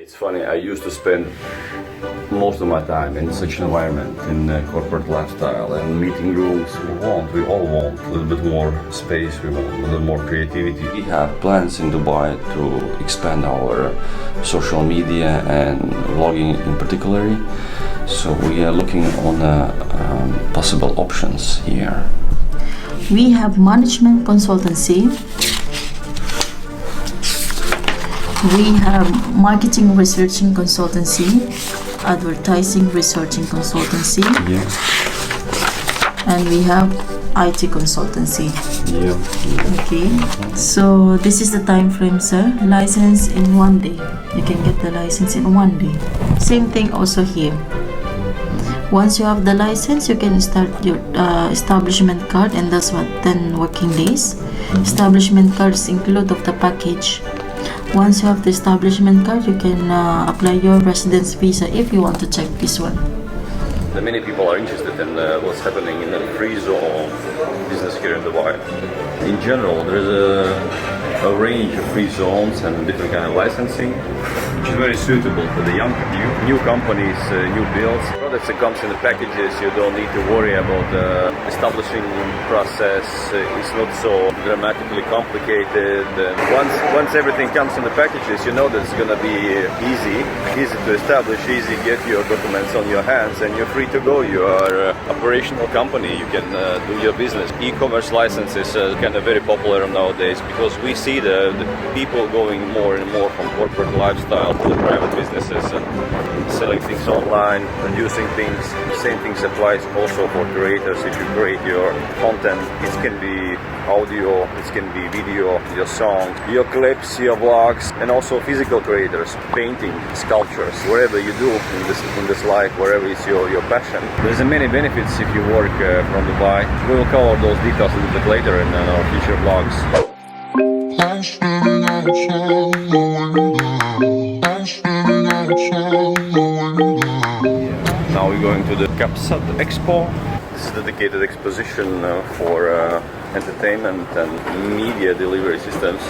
It's funny, I used to spend most of my time in such an environment, in corporate lifestyle and meeting rooms. We all want a little bit more space, we want a little more creativity. We have plans in Dubai to expand our social media and vlogging in particular. So we are looking on possible options here. We have management consultancy. We have marketing researching consultancy, advertising researching consultancy, and we have IT consultancy. Okay, so this is the time frame, sir. License in 1 day. You can get the license in 1 day. Same thing also here. Once you have the license, you can start your establishment card, and that's what 10 working days. Establishment card is included of the package. Once you have the establishment card, you can apply your residence visa if you want to check this one. Many people are interested in what's happening in the free zone business here in Dubai. In general, there's a range of free zones and different kind of licensing, which is very suitable for the new companies, new builds. Products that comes in the packages, you don't need to worry about the establishing process. It's not so dramatically complicated. Once everything comes in the packages, you know that it's going to be easy to establish, easy get your documents on your hands, and you're free to go. You are an operational company. You can do your business. E-commerce license is kind of very popular nowadays because we see the people going more and more from corporate lifestyle to the private businesses and selling things online, producing things. The same things applies also for creators. If you create your content, it can be audio, it can be video, your song, your clips, your vlogs, and also physical creators, painting, sculptures, whatever you do in this life, wherever it's your passion. There's many benefits if you work from Dubai. We will cover those details a little bit later in our future vlogs. Now we're going to the Capsat Expo. This is a dedicated exposition for entertainment and media delivery systems.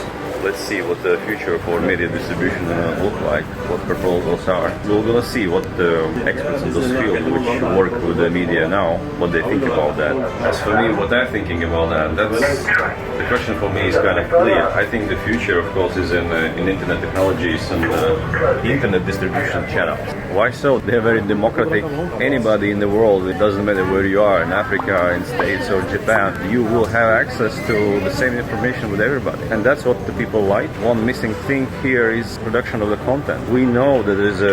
Let's see what the future for media distribution look like, what proposals are. We're gonna see what the experts in this field which work with the media now, what they think about that. As for me, what I'm thinking about that, the question for me is kind of clear. I think the future, of course, is in internet technologies and internet distribution channels. Why so? They're very democratic. Anybody in the world, it doesn't matter where you are, in Africa, in States or Japan, you will have access to the same information with everybody. And that's what the people like. One missing thing here is production of the content. We know that there's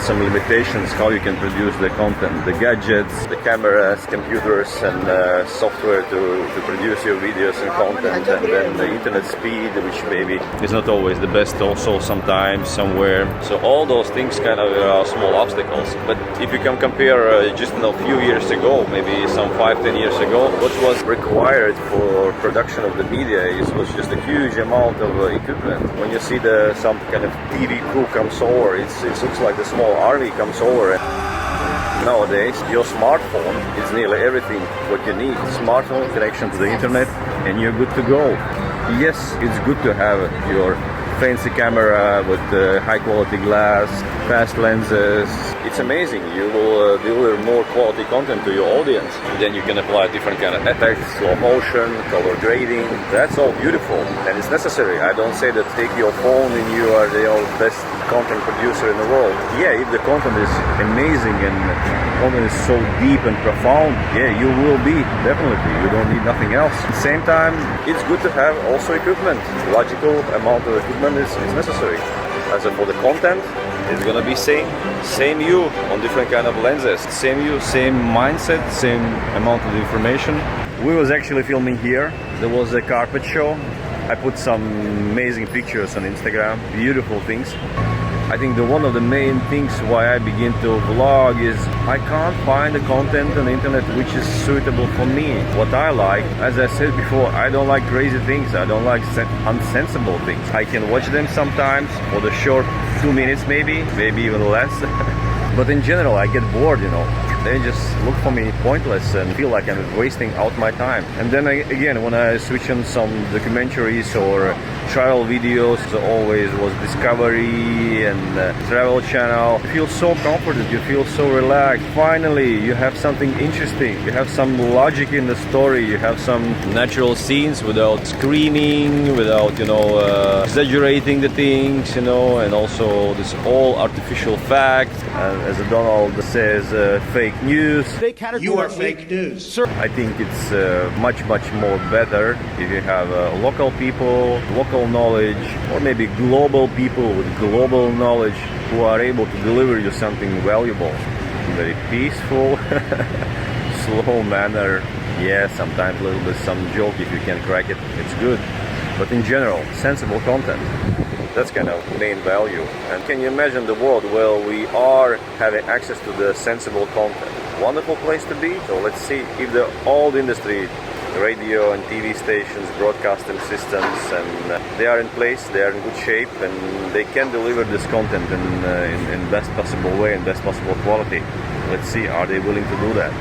some limitations how you can produce the content. The gadgets, the cameras, computers and software to produce your videos and content, and then the internet speed, which maybe is not always the best also sometimes somewhere. So all those things kind of are small obstacles. But if you can compare just a few years ago, maybe some 5-10 years ago, what was required for production of the media was just a huge amount of equipment. When you see some kind of TV crew comes over, it looks like the small army comes over. Nowadays, your smartphone is nearly everything what you need. Smartphone connection to the internet, and you're good to go. Yes, it's good to have your fancy camera with high quality glass, fast lenses. It's amazing. You will deliver more quality content to your audience. Then you can apply different kind of effects, slow motion, color grading. That's all beautiful and it's necessary. I don't say that take your phone and you are the best content producer in the world. Yeah, if the content is amazing and content is so deep and profound, yeah, you will be, definitely. You don't need nothing else. At the same time, it's good to have also equipment. Logical amount of equipment is necessary. As for the content, it's gonna be same you on different kind of lenses. Same you, same mindset, same amount of information. We was actually filming here. There was a carpet show. I put some amazing pictures on Instagram, beautiful things. I think one of the main things why I begin to vlog is I can't find the content on the internet which is suitable for me. What I like, as I said before, I don't like crazy things. I don't like unsensible things. I can watch them sometimes for the short 2 minutes maybe even less. But in general, I get bored, They just look for me pointless and feel like I'm wasting out my time. And then again, when I switch on some documentaries or travel videos. So always was Discovery and Travel Channel. You feel so comforted, you feel so relaxed. Finally, you have something interesting. You have some logic in the story. You have some natural scenes without screaming, without, exaggerating the things, and also this all artificial fact. As Donald says, fake news. You are fake news. I think it's much more better if you have local people, local knowledge, or maybe global people with global knowledge who are able to deliver you something valuable. Very peaceful, slow manner. Yeah, sometimes a little bit some joke if you can crack it, it's good. But in general, sensible content. That's kind of main value. And can you imagine the world where we are having access to the sensible content? Wonderful place to be. So let's see if the old industry, radio and TV stations, broadcasting systems, and they are in place, they are in good shape, and they can deliver this content in best possible way and best possible quality. Let's see, are they willing to do that?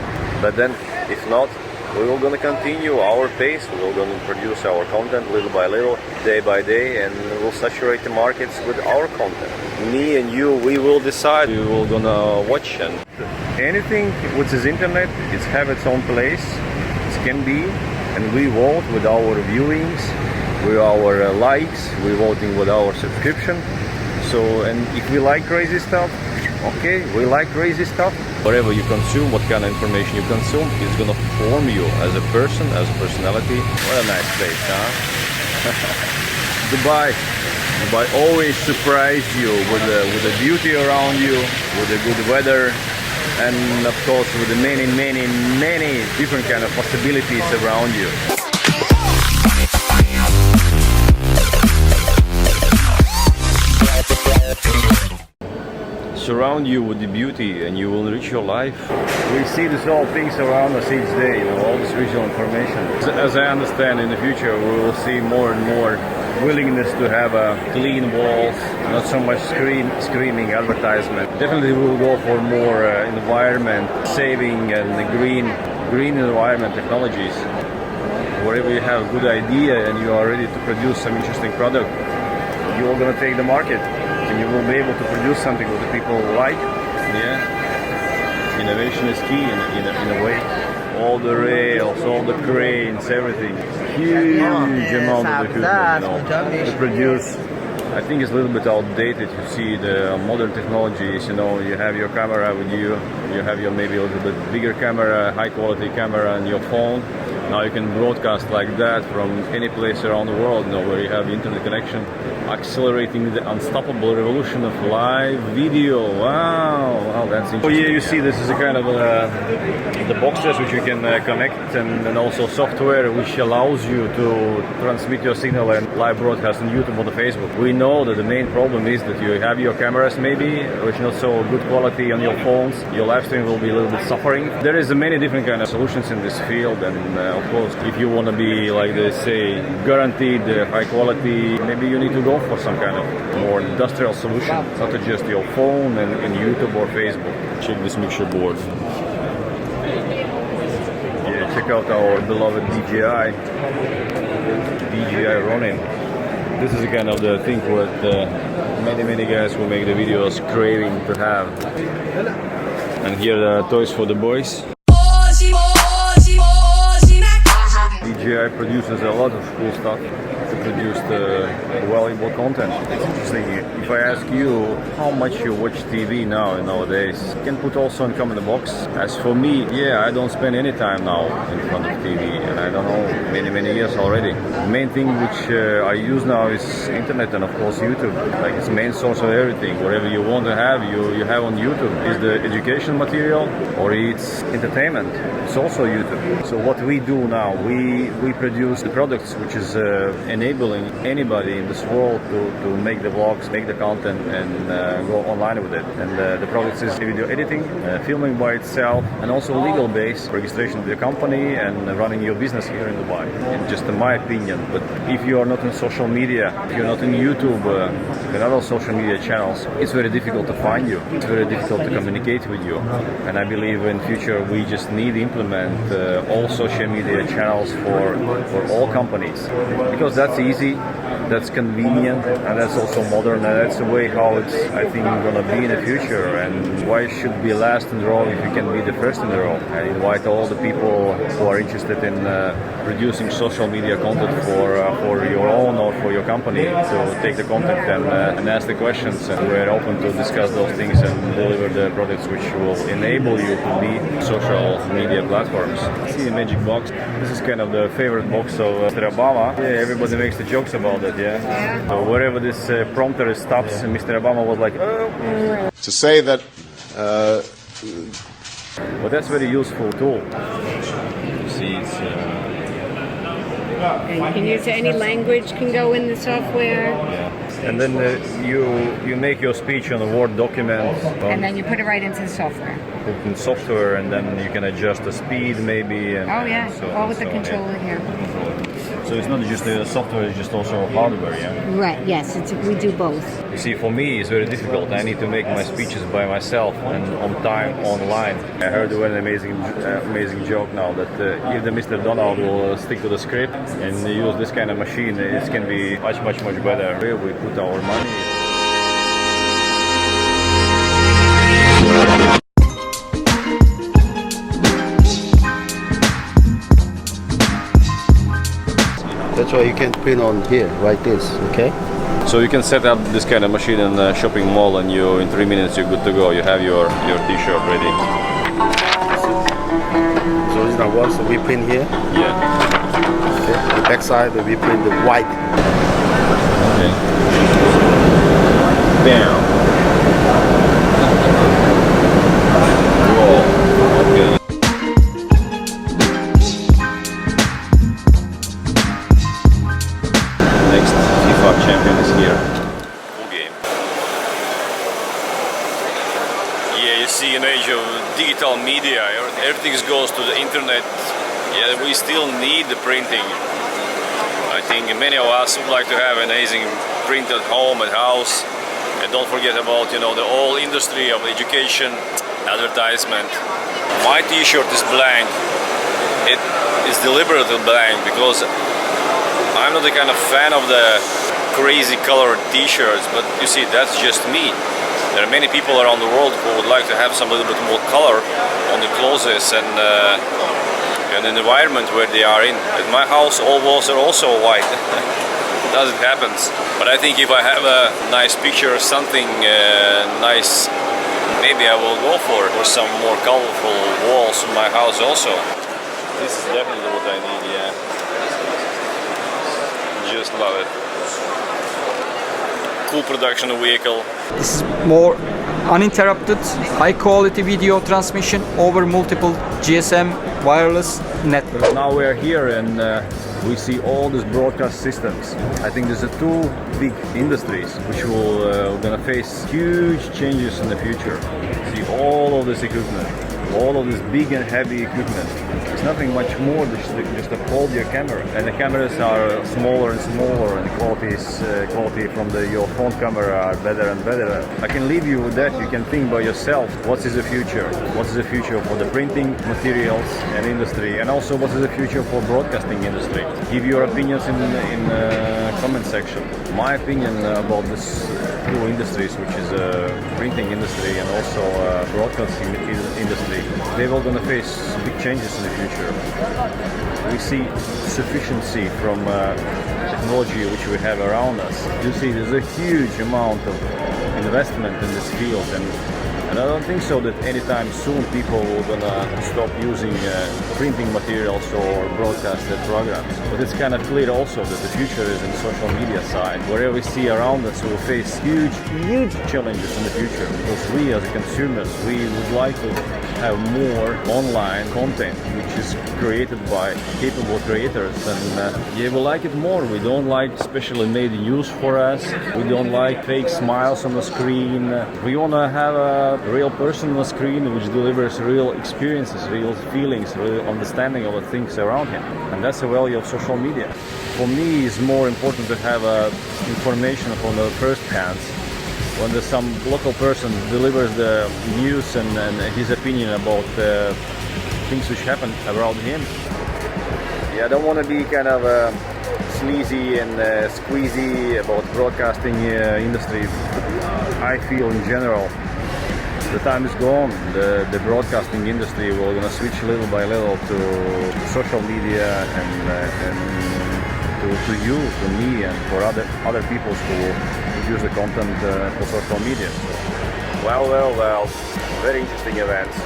But then, if not, we're going to continue our pace. We're going to produce our content little by little, day by day, and we'll saturate the markets with our content. Me and you, we will decide. We will gonna watch, and anything which is internet, it have its own place. It can be, and we vote with our viewings, with our likes. We're voting with our subscription. So, and if we like crazy stuff, okay, we like crazy stuff. Whatever you consume, what kind of information you consume, is gonna form you as a person, as a personality. What a nice place, huh? Dubai always surprise you with the beauty around you, with the good weather, and of course with the many different kind of possibilities around you. Surround you with the beauty and you will enrich your life. We see these all things around us each day, all this visual information. As I understand, in the future we will see more and more willingness to have clean walls, not so much screaming advertisement. Definitely we will go for more environment saving and green environment technologies. Wherever you have a good idea and you are ready to produce some interesting product, you are going to take the market. And you will be able to produce something that the people like. Yeah, innovation is key in a way. All the rails, all the cranes, everything. Huge amount of equipment, to produce. I think it's a little bit outdated. You see the modern technologies. You have your camera with you. You have your maybe a little bit bigger camera, high quality camera on your phone. Now you can broadcast like that from any place around the world, where you have internet connection, accelerating the unstoppable revolution of live video. Wow, that's interesting. Oh yeah, you see this is a kind of the boxes which you can connect, and also software which allows you to transmit your signal and live broadcast on YouTube or the Facebook. We know that the main problem is that you have your cameras maybe, which not so good quality on your phones. Your live stream will be a little bit suffering. There is many different kind of solutions in this field, and of course, if you want to be, like they say, guaranteed high quality, maybe you need to go for some kind of more industrial solution, not just your phone and YouTube or Facebook. Check this mixture board. Yeah, check out our beloved DJI Ronin. This is kind of the thing what many guys who make the videos craving to have. And here are the toys for the boys. DJI produces a lot of cool stuff to produce the valuable content. It's interesting. If I ask you how much you watch TV nowadays, you can put also in comment box. As for me, I don't spend any time now in front of TV, and I don't know, many years already. The main thing which I use now is internet and of course YouTube. Like it's the main source of everything. Whatever you want to have, you have on YouTube. Is the education material or it's entertainment? It's also YouTube. So what we do now, we produce the products which is enabling anybody in this world to make the vlogs, make the content, and go online with it. And the products is video editing, filming by itself, and also legal base, registration of your company and running your business here in Dubai. In just in my opinion. But if you are not in social media, if you're not in YouTube and other social media channels, it's very difficult to find you. It's very difficult to communicate with you. And I believe in future we just need to implement all social media channels for all companies, because that's easy. that's convenient, and that's also modern, and that's the way how it's, I think, gonna be in the future. And why should be last in the row if you can be the first in the row? I invite all the people who are interested in producing social media content for your own or for your company to take the content and ask the questions, and we're open to discuss those things and deliver the products which will enable you to be social media platforms. See the magic box. This is kind of the favorite box of Mr. Obama. Yeah, everybody makes the jokes about it, yeah. So wherever this prompter stops, Mr. Obama was like, oh. To say that But that's very useful tool. You see, it's And you can use any language, can go in the software, and then you make your speech on a Word document. and then you put it right into the software. Put in software, and then you can adjust the speed maybe. And, Oh yeah, so, all with the so, controller here. So it's not just the software; it's just also hardware, yeah. Right. Yes, we do both. You see, for me, it's very difficult. I need to make my speeches by myself and on time online. I heard one amazing joke now that if the Mr. Donald will stick to the script and use this kind of machine, it can be much better. Where we put our money. that's why you can print on here, like this, okay? So you can set up this kind of machine in a shopping mall, and in 3 minutes you're good to go. You have your T-shirt ready. So this is the one, so we print here. Yeah. Okay. The back side, we print the white. Okay. Down. Whoa. Okay. Next FIFA champion is here. Full game. Yeah, you see, in age of digital media, everything goes to the internet. Yeah, we still need the printing. I think many of us would like to have an amazing print at home and house. And don't forget about, the whole industry of education, advertisement. My T-shirt is blank. It is deliberately blank because I'm not the kind of fan of the crazy colored T-shirts, but you see, that's just me. There are many people around the world who would like to have some little bit more color on the clothes and an environment where they are in. At my house, all walls are also white. Doesn't happen. But I think if I have a nice picture or something nice, maybe I will go for some more colorful walls in my house also. This is definitely what I need, yeah. Just love it. Cool production vehicle. This is more uninterrupted, high quality video transmission over multiple GSM wireless networks. Now we are here and we see all these broadcast systems. I think there's two big industries which will gonna face huge changes in the future. See all of this equipment, all of this big and heavy equipment. It's nothing much more than just to hold your camera, and the cameras are smaller and smaller, and quality from your phone camera are better and better. I can leave you with that. You can think by yourself. What is the future? What is the future for the printing materials and industry, and also what is the future for broadcasting industry? Give your opinions in comment section. My opinion about this two industries, which is printing industry and also broadcasting industry, they will gonna face big changes in the future. We see sufficiency from technology which we have around us. You see, there's a huge amount of investment in this field, and I don't think so that anytime soon people will gonna stop using printing materials or broadcasted programs. But it's kind of clear also that the future is in social media side. Whatever we see around us, we will face huge challenges in the future, because we as consumers, we would like to have more online content which is created by capable creators, and yeah, we like it more. We don't like specially made news for us. We don't like fake smiles on the screen. We want to have a real person on the screen which delivers real experiences, real feelings, real understanding of the things around him. And that's the value of social media. For me, it's more important to have information from the first hand. When there's some local person delivers the news and his opinion about things which happen around him. Yeah, I don't want to be kind of sleazy and squeezy about broadcasting industry. I feel in general the time is gone. The broadcasting industry will gonna switch little by little to social media and to you, to me, and for other people who use the content for social media. Well, very interesting events.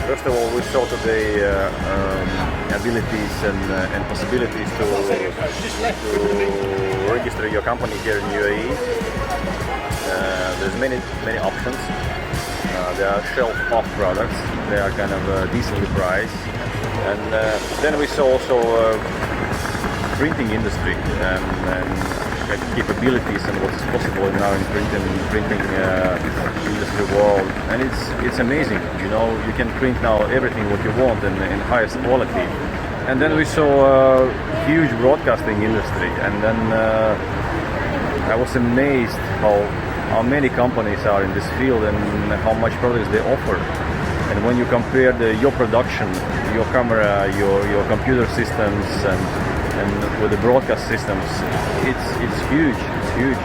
First of all, we saw today abilities and possibilities to register your company here in UAE. There's many options. There are shelf-off products. They are kind of decently priced. And then we saw also printing industry and capabilities and what is possible now in printing industry world. And it's amazing. You know, you can print now everything what you want in highest quality. And then we saw a huge broadcasting industry. And then I was amazed how many companies are in this field and how much products they offer. And when you compare your production, your camera, your computer systems, and with the broadcast systems, it's huge. It's huge.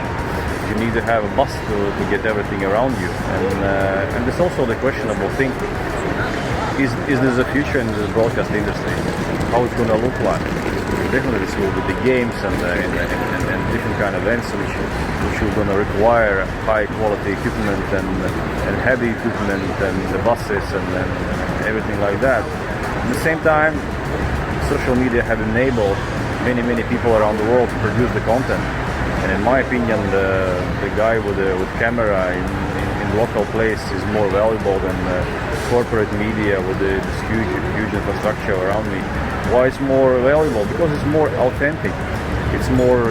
You need to have a bus to get everything around you. And there's also the questionable thing: is there a future in the broadcast industry? How it's going to look like? Definitely, this will be the games and different kind of events which are going to require high quality equipment and heavy equipment and the buses and everything like that. At the same time, social media have enabled many people around the world to produce the content. And in my opinion, the guy with camera in local place is more valuable than corporate media with this huge infrastructure around me. Why it's more valuable? Because it's more authentic. It's more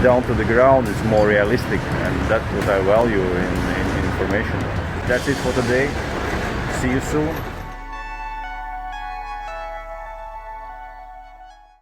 down to the ground. It's more realistic, and that's what I value in information. That's it for today. See you soon.